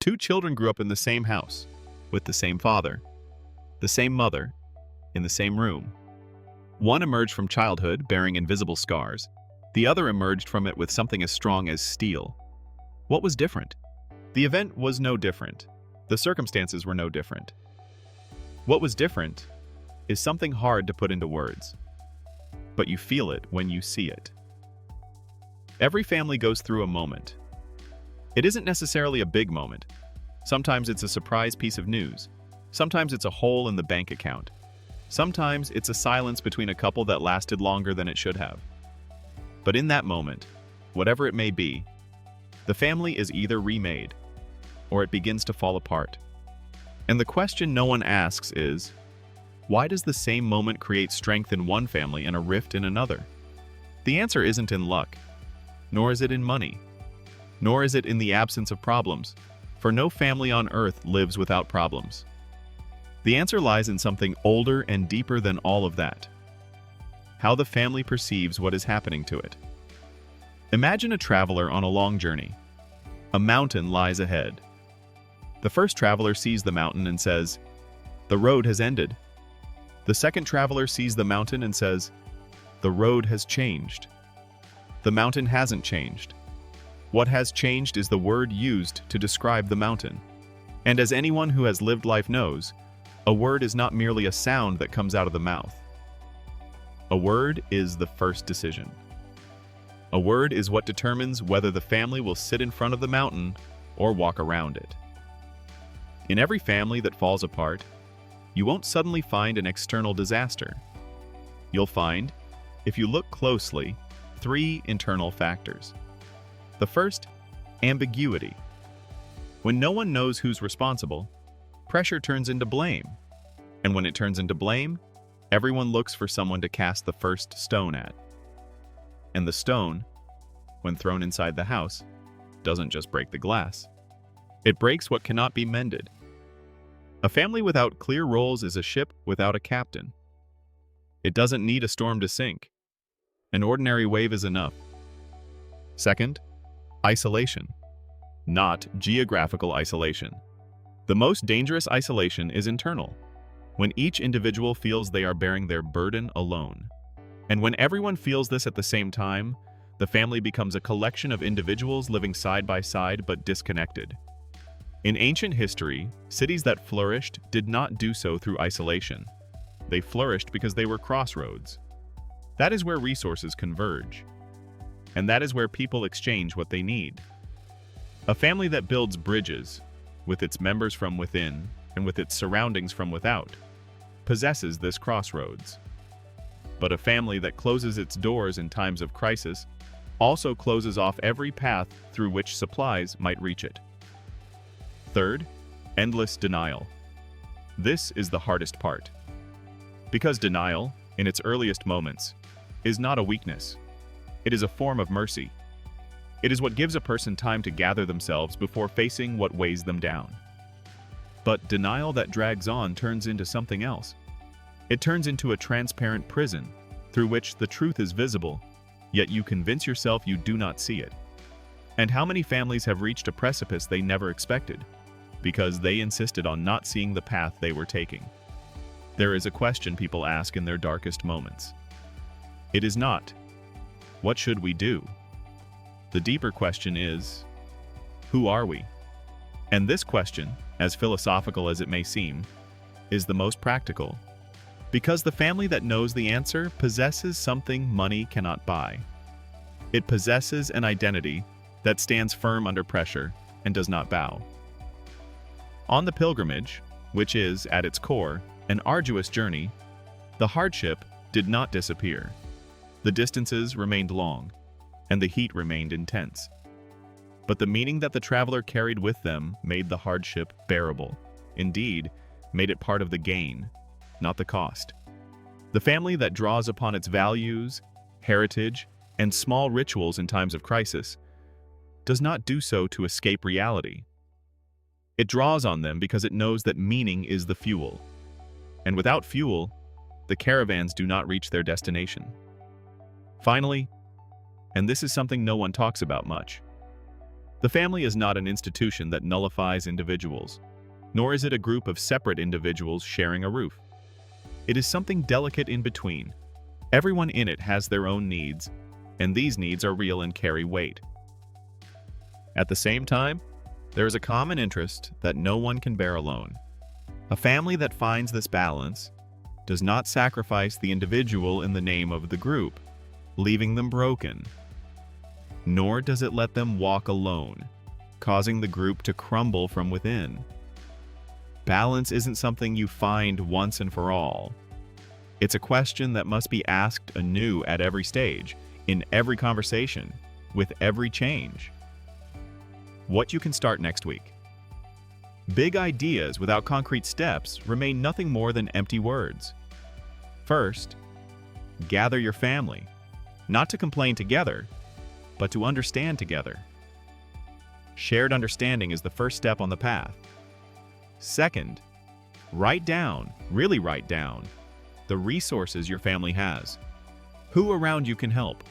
Two children grew up in the same house, with the same father, the same mother, in the same room. One emerged from childhood bearing invisible scars. The other emerged from it with something as strong as steel. What was different? The event was no different. The circumstances were no different. What was different is something hard to put into words, but you feel it when you see it. Every family goes through a moment. It isn't necessarily a big moment. Sometimes it's a surprise piece of news. Sometimes it's a hole in the bank account. Sometimes it's a silence between a couple that lasted longer than it should have. But in that moment, whatever it may be, the family is either remade or it begins to fall apart. And the question no one asks is, why does the same moment create strength in one family and a rift in another? The answer isn't in luck, nor is it in money, nor is it in the absence of problems, for no family on earth lives without problems. The answer lies in something older and deeper than all of that: how the family perceives what is happening to it. Imagine a traveler on a long journey. A mountain lies ahead. The first traveler sees the mountain and says, "The road has ended." The second traveler sees the mountain and says, "The road has changed." The mountain hasn't changed. What has changed is the word used to describe the mountain. And as anyone who has lived life knows, a word is not merely a sound that comes out of the mouth. A word is the first decision. A word is what determines whether the family will sit in front of the mountain or walk around it. In every family that falls apart, you won't suddenly find an external disaster. You'll find, if you look closely, three internal factors. The first, ambiguity. When no one knows who's responsible, pressure turns into blame. And when it turns into blame, everyone looks for someone to cast the first stone at. And the stone, when thrown inside the house, doesn't just break the glass. It breaks what cannot be mended. A family without clear roles is a ship without a captain. It doesn't need a storm to sink. An ordinary wave is enough. Second, isolation. Not geographical isolation. The most dangerous isolation is internal, when each individual feels they are bearing their burden alone. And when everyone feels this at the same time, the family becomes a collection of individuals living side by side but disconnected. In ancient history, cities that flourished did not do so through isolation. They flourished because they were crossroads. That is where resources converge. And that is where people exchange what they need. A family that builds bridges, with its members from within and with its surroundings from without, possesses this crossroads. But a family that closes its doors in times of crisis also closes off every path through which supplies might reach it. Third, endless denial. This is the hardest part. Because denial, in its earliest moments, is not a weakness. It is a form of mercy. It is what gives a person time to gather themselves before facing what weighs them down. But denial that drags on turns into something else. It turns into a transparent prison through which the truth is visible, yet you convince yourself you do not see it. And how many families have reached a precipice they never expected, because they insisted on not seeing the path they were taking? There is a question people ask in their darkest moments. It is not, "What should we do?" The deeper question is, "Who are we?" And this question, as philosophical as it may seem, is the most practical, because the family that knows the answer possesses something money cannot buy. It possesses an identity that stands firm under pressure and does not bow. On the pilgrimage, which is, at its core, an arduous journey, the hardship did not disappear. The distances remained long, and the heat remained intense. But the meaning that the traveler carried with them made the hardship bearable. Indeed, made it part of the gain, not the cost. The family that draws upon its values, heritage, and small rituals in times of crisis does not do so to escape reality. It draws on them because it knows that meaning is the fuel. And without fuel, the caravans do not reach their destination. Finally, and this is something no one talks about much, The family is not an institution that nullifies individuals, nor is it a group of separate individuals sharing a roof. It is something delicate in between. Everyone in it has their own needs, and these needs are real and carry weight. At the same time, there is a common interest that no one can bear alone. A family that finds this balance does not sacrifice the individual in the name of the group, leaving them broken. Nor does it let them walk alone, causing the group to crumble from within. Balance isn't something you find once and for all. It's a question that must be asked anew at every stage, in every conversation, with every change. What you can start next week. Big ideas without concrete steps remain nothing more than empty words. First, gather your family, not to complain together, but to understand together. Shared understanding is the first step on the path. Second, really write down, the resources your family has. Who around you can help?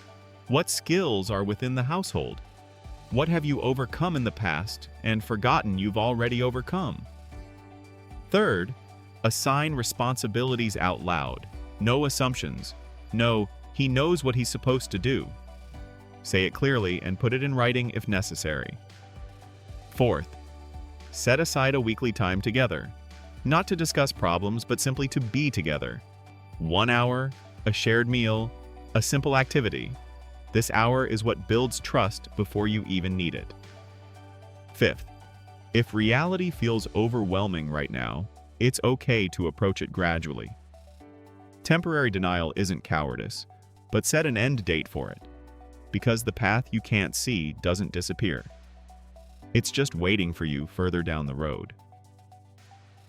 What skills are within the household? What have you overcome in the past and forgotten you've already overcome? Third, assign responsibilities out loud. No assumptions. No, he knows what he's supposed to do. Say it clearly and put it in writing if necessary. Fourth, set aside a weekly time together. Not to discuss problems, but simply to be together. 1 hour, a shared meal, a simple activity. This hour is what builds trust before you even need it. Fifth, if reality feels overwhelming right now, it's okay to approach it gradually. Temporary denial isn't cowardice, but set an end date for it, because the path you can't see doesn't disappear. It's just waiting for you further down the road.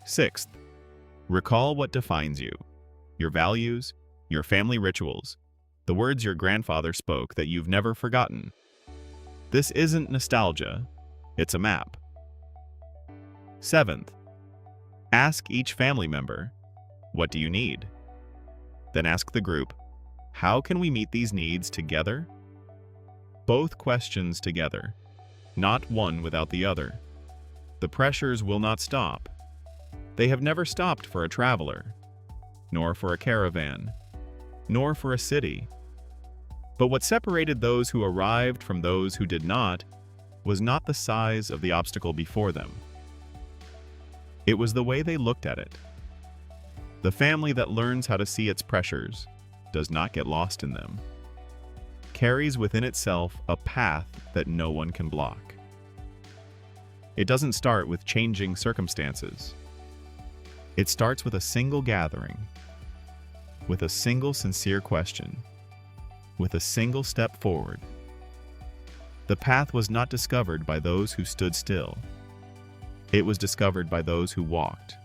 Sixth, recall what defines you, your values, your family rituals, the words your grandfather spoke that you've never forgotten. This isn't nostalgia, it's a map. Seventh, ask each family member, what do you need? Then ask the group, how can we meet these needs together? Both questions together, not one without the other. The pressures will not stop. They have never stopped for a traveler, nor for a caravan, nor for a city. But what separated those who arrived from those who did not was not the size of the obstacle before them. It was the way they looked at it. The family that learns how to see its pressures does not get lost in them, carries within itself a path that no one can block. It doesn't start with changing circumstances. It starts with a single gathering, with a single sincere question, with a single step forward. The path was not discovered by those who stood still. It was discovered by those who walked.